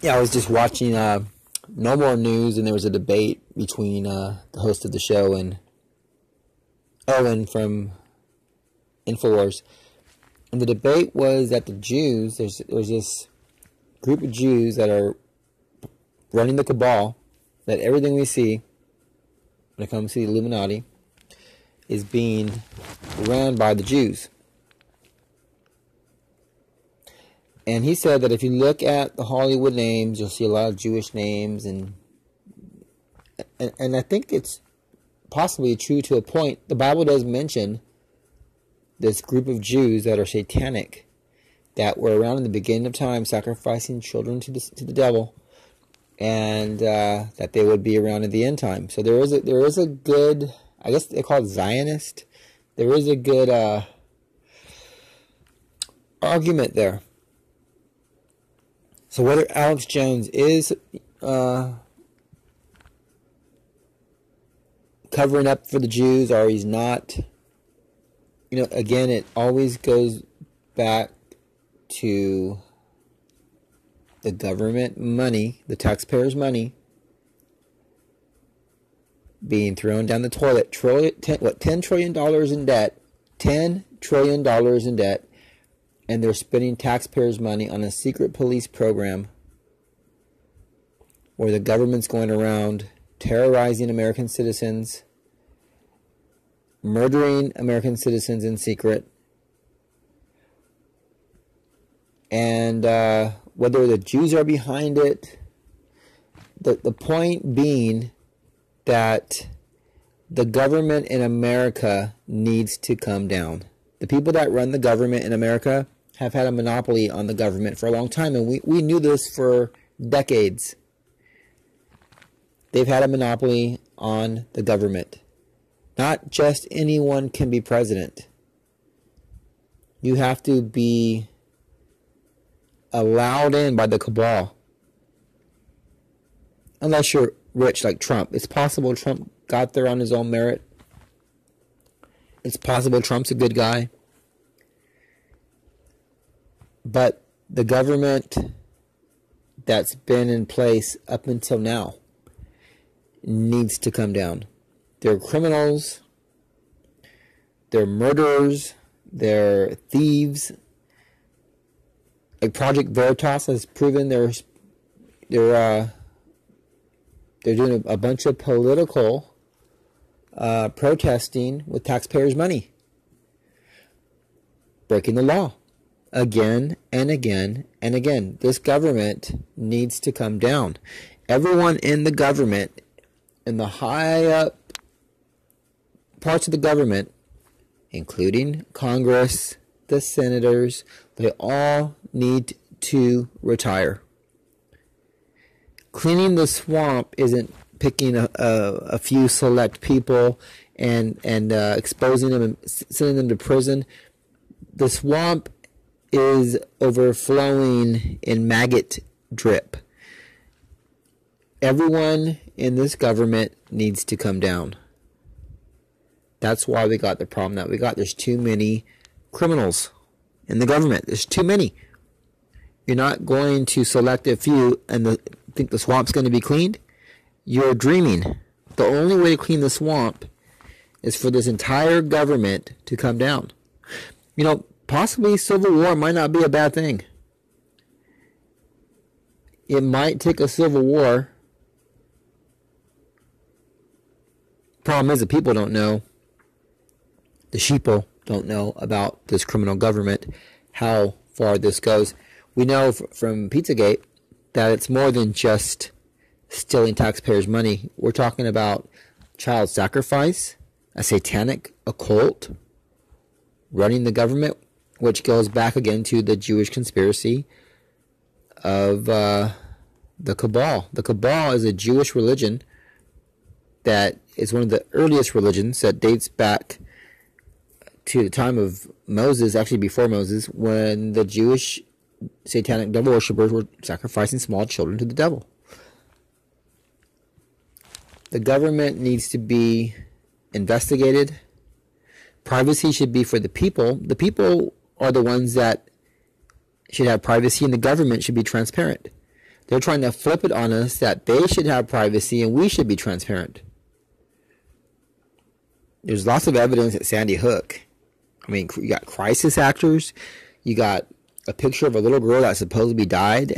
Yeah, I was just watching No More News, and there was a debate between the host of the show and Owen from InfoWars. And the debate was that the Jews, there's this group of Jews that are running the cabal, that everything we see when it comes to the Illuminati is being ran by the Jews. And he said that if you look at the Hollywood names, you'll see a lot of Jewish names, and I think it's possibly true to a point. The Bible does mention this group of Jews that are satanic, that were around in the beginning of time, sacrificing children to the devil, and that they would be around in the end time. So there is a good, I guess they call it Zionist. There is a good argument there. So whether Alex Jones is covering up for the Jews or he's not, again, it always goes back to the government money, the taxpayers' money, being thrown down the toilet. $10 trillion in debt. $10 trillion in debt. And they're spending taxpayers' money on a secret police program where the government's going around terrorizing American citizens, murdering American citizens in secret, and whether the Jews are behind it, the point being that the government in America needs to come down. The people that run the government in America have had a monopoly on the government for a long time, and we knew this for decades. They've had a monopoly on the government. Not just anyone can be president. You have to be allowed in by the cabal. Unless you're rich like Trump. It's possible Trump got there on his own merit. It's possible Trump's a good guy. But the government that's been in place up until now needs to come down. They're criminals. They're murderers. They're thieves. Like Project Veritas has proven they're doing a bunch of political protesting with taxpayers' money. Breaking the law. Again and again and again. This government needs to come down. Everyone in the government, in the high up parts of the government, including Congress, the senators, they all need to retire. Cleaning the swamp isn't picking a few select people and exposing them and sending them to prison. The swamp is overflowing in maggot drip. Everyone in this government needs to come down. That's why we got the problem that we got. There's too many criminals in the government. There's too many. You're not going to select a few and think the swamp's going to be cleaned. You're dreaming. The only way to clean the swamp is for this entire government to come down. Possibly civil war might not be a bad thing. It might take a civil war. Problem is, the people don't know. The sheeple don't know about this criminal government, how far this goes. We know from Pizzagate that it's more than just stealing taxpayers' money. We're talking about child sacrifice, a satanic occult running the government, which goes back again to the Jewish conspiracy of the Cabal. The Cabal is a Jewish religion that is one of the earliest religions that dates back to the time of Moses, actually before Moses, when the Jewish satanic devil worshippers were sacrificing small children to the devil. The government needs to be investigated. Privacy should be for the people. The people are the ones that should have privacy, and the government should be transparent. They're trying to flip it on us that they should have privacy and we should be transparent. There's lots of evidence at Sandy Hook. I mean, you got crisis actors. You got a picture of a little girl that supposedly died.